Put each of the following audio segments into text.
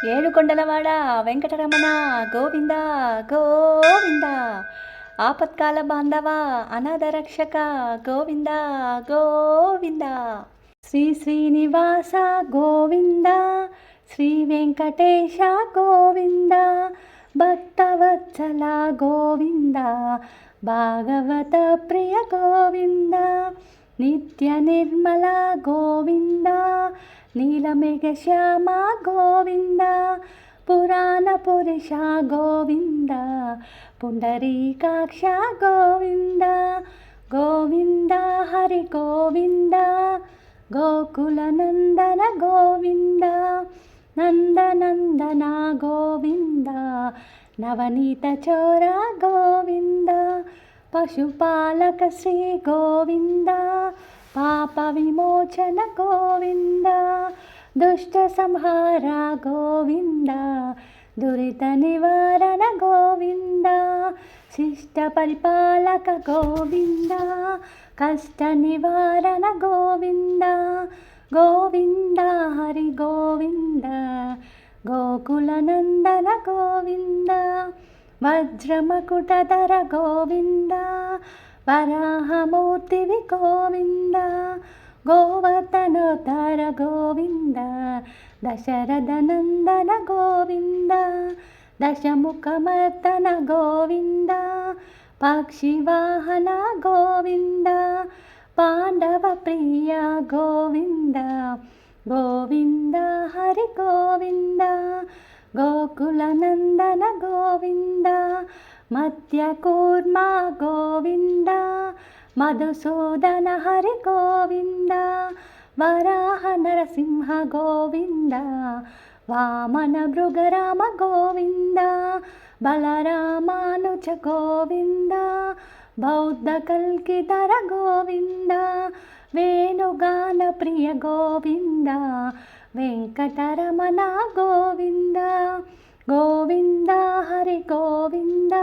ఏడుకొండలవాడ వెంకటరమణ గోవింద గోవింద. ఆపత్కాల బాంధవ అనాథ రక్షక గోవింద గోవింద. శ్రీ శ్రీనివాస గోవింద, శ్రీ వెంకటేశ గోవింద, భక్తవత్సల గోవింద, భాగవత ప్రియ గోవింద, నిత్య నిర్మల గోవింద, నీలమేఘ శ్యామ గోవింద, పురాణ పురుష గోవింద, పుండరీకాక్ష గోవింద, గోవింద హరి గోవింద, గోకుల నందన గోవింద, నందనందన గోవింద, నవనీత చోర గోవింద, పశుపాలక శ్రీ గోవింద, పాప విమోచన గోవింద, దుష్ట సంహార గోవింద, దురిత నివారణ గోవింద, శిష్ట పరిపాలక గోవింద, కష్ట నివారణ గోవింద, గోవింద హరి గోవింద, గోకుల నందన గోవింద, వజ్రమకుటధర గోవింద, వరాహమూర్తివి గోవింద, గోవర్ధనోద్ధర గోవింద, దశరథ నందన గోవింద, దశముఖమర్దన గోవింద, పక్షివాహన గోవింద, పాండవ ప్రియ గోవింద, గోవింద హరి గోవింద, గోకుల నందన గోవింద, మధ్య కూర్మ గోవింద, మధుసూదన హరి గోవింద, వరాహ నరసింహ గోవింద, వామన భృగరామ గోవింద, బలరామానుజ గోవింద, బౌద్ధ కల్కిధర గోవింద, వేణుగాన ప్రియ గోవింద, వెంకటరమణ గోవింద, గోవింద హరి గోవింద,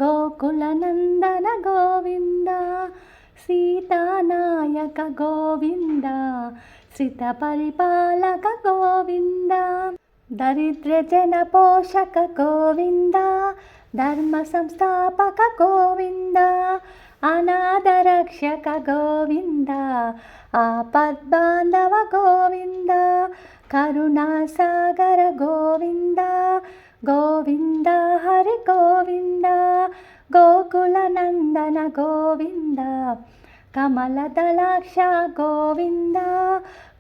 గోకుల నందన గోవింద, సీతానాయక గోవింద, శ్రిత పరిపాలక గోవింద, దరిద్ర జన పోషక గోవింద, ధర్మ సంస్థాపక గోవింద, అనాథ రక్షక గోవింద, ఆపద్బాంధవ గోవింద, కరుణాసాగర గోవింద, గోవింద హరి గోవింద, గోకుల నందన గోవింద, కమలదళాక్ష గోవింద,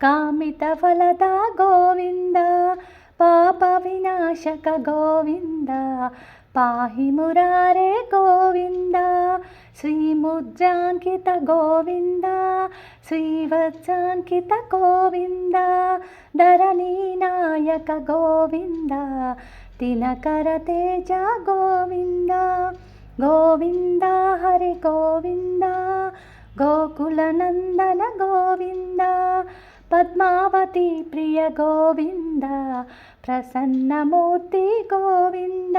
కామిత ఫలద గోవింద, పాప వినాశక గోవింద, పాహి మురారే గోవింద, శ్రీముద్రాంకిత గోవింద, శ్రీవత్సాంకిత గోవింద, ధరణీ నాయక గోవింద, దినకర తేజ గోవింద, గోవింద హరి గోవింద, గోకుల నందన గోవింద, పద్మావతి ప్రియ గోవింద, ప్రసన్నమూర్తి గోవింద,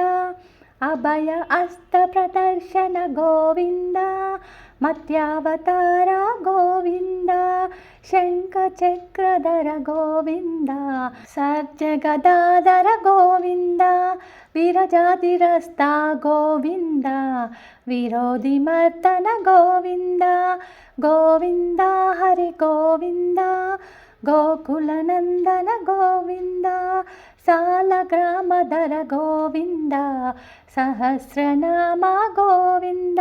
అభయ అస్త ప్రదర్శన గోవింద, మత్యావతార గోవింద, శంఖ చక్రధర గోవింద, సర్జగదాధర గోవింద, విరజాతిరస్త గోవింద, విరోధి మర్దన గోవింద, గోవింద హరి గోవింద, గోకుల నందన గోవింద, సాలగ్రామధర గోవింద, సహస్రనామ గోవింద,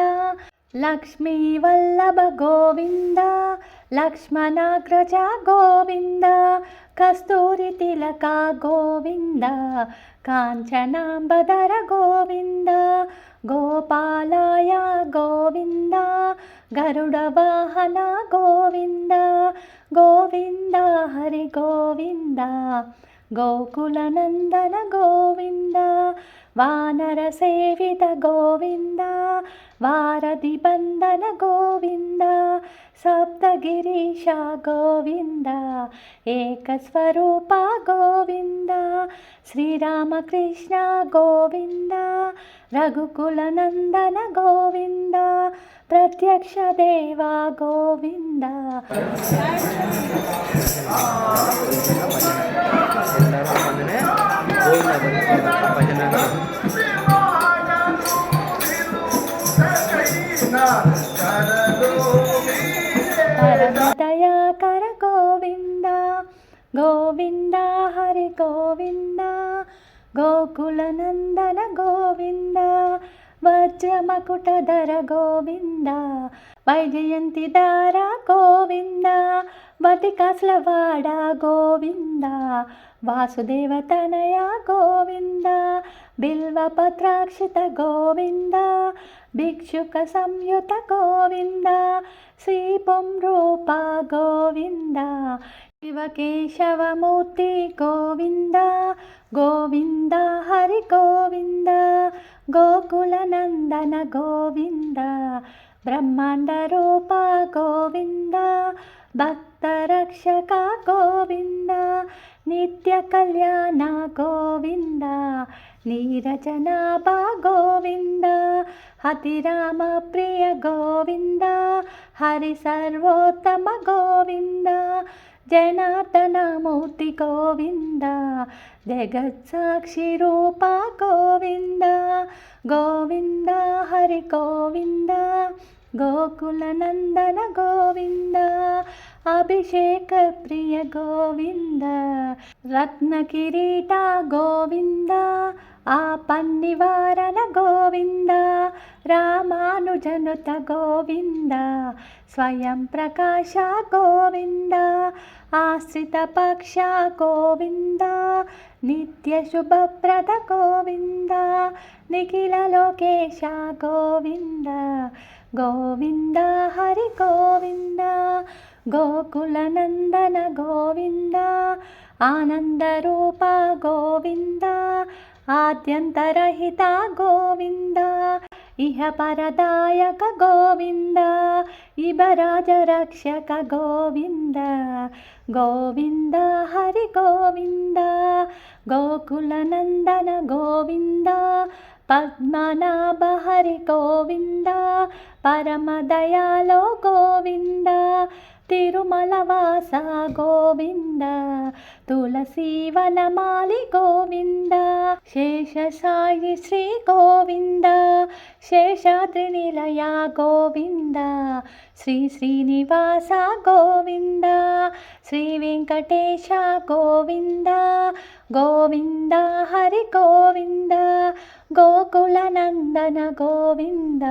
లక్ష్మీ వల్లభ గోవింద, లక్ష్మణాగ్రజ గోవింద, కస్తూరి తిలక గోవింద, కాంచనాంబధర గోవింద, గోపాలాయ గోవింద, గరుడ వాహన గోవింద, గోవింద హరి గోవింద, గోకుల నందన గోవింద, వానర సేవిత గోవింద, వారధి బంధన గోవింద, సప్తగిరీశ గోవింద, ఏకస్వరూప గోవింద, శ్రీరామకృష్ణ గోవింద, రఘుకుల నందన గోవింద, ప్రత్యక్ష దేవ గోవింద. ಎಲ್ಲರೂ ಬಂದರೆ ಭಜನ ಪರಮದಯಾಕರ ಗೋವಿಂದ ಗೋವಿಂದ ಹರಿ ಗೋವಿಂದ ಗೋಕುಲನಂದನ ಗೋವಿಂದ ವಜ್ರಮಕುಟಧರ ಗೋವಿಂದ ವೈಜಯಂತಿದಾರ ಗೋವಿಂದ ಬಟಿಕಾಸ್ಲವಾಡ ಗೋವಿಂದ ವಾಸುದೇವತನಯ ಗೋವಿಂದ ಬಿಲ್ವಪತ್ರಾಕ್ಷಿತ ಗೋವಿಂದ ಭಿಕ್ಷುಕ ಸಂಯುತ ಗೋವಿಂದ ಶ್ರೀಪುಂ ರೂಪ ಗೋವಿಂದ ಶಿವಕೇಶವಮೂರ್ತಿ ಗೋವಿಂದ ಗೋವಿಂದ ಹರಿ ಗೋವಿಂದ ಗೋಕುಲನಂದನ ಗೋವಿಂದ ಬ್ರಹ್ಮಾಂಡ ರೂಪ ಗೋವಿಂದ ಭಕ್ತರಕ್ಷಕ ಗೋವಿಂದ ನಿತ್ಯ ಕಲ್ಯಾಣ ಗೋವಿಂದ ನೀರಜನಾಭ ಗೋವಿಂದ ಹತಿರಾಮ ಪ್ರಿಯ ಗೋವಿಂದ ಹರಿ ಸರ್ವೋತ್ತಮ ಗೋವಿಂದ ಜನಾರ್ದನ ಮೂರ್ತಿ ಗೋವಿಂದ ಜಗತ್ಸಾಕ್ಷಿ ರೂಪ ಗೋವಿಂದ ಗೋವಿಂದ ಹರಿ ಗೋವಿಂದ ಗೋಕುಲನಂದನ ಗೋವಿಂದ ಅಭಿಷೇಕ ಪ್ರಿಯ ಗೋವಿಂದ ರತ್ನ ಕಿರೀಟ ಗೋವಿಂದ ಆಪನ್ನಿವಾರನ ಗೋವಿಂದ ರಾಮಾನುಜನುತ ಗೋವಿಂದ ಸ್ವಯಂ ಪ್ರಕಾಶ ಗೋವಿಂದ ಆಶ್ರಿತ ಪಕ್ಷ ಗೋವಿಂದ ನಿತ್ಯ ಶುಭಪ್ರದ ಗೋವಿಂದ ನಿಖಿಲ ಲೋಕೇಶ ಗೋವಿಂದ ಗೋವಿಂದ ಹರಿ ಗೋವಿಂದ ಗೋಕುಲನಂದನ ಗೋವಿಂದ ಆನಂದ ರೂಪ ಗೋವಿಂದ ಆದ್ಯಂತರಹಿತ ಗೋವಿಂದ ಇಹ ಪರದಾಯಕ ಗೋವಿಂದ ಇಬರಾಜ ರಕ್ಷಕ ಗೋವಿಂದ ಗೋವಿಂದ ಹರಿ ಗೋವಿಂದ ಗೋಕುಲನಂದನ ಗೋವಿಂದ ಪದ್ಮನಾಭ ಹರಿ ಗೋವಿಂದ ಪರಮ ದಯಾಲೋ ಗೋವಿಂದ ತಿರುಮಲವಾಸ ಗೋವಿಂದ ತುಳಸೀವನಮಾಲಿ ಗೋವಿಂದ ಶೇಷಸಾಯಿ ಶ್ರೀ ಗೋವಿಂದ ಶೇಷಾದ್ರಿ ನಿಲಯ ಗೋವಿಂದ ಶ್ರೀ ಶ್ರೀನಿವಾಸ ಗೋವಿಂದ ಶ್ರೀ ವೆಂಕಟೇಶ ಗೋವಿಂದ ಗೋವಿಂದ ಹರಿ ಗೋವಿಂದ ಗೋಕುಲನಂದನ ಗೋವಿಂದ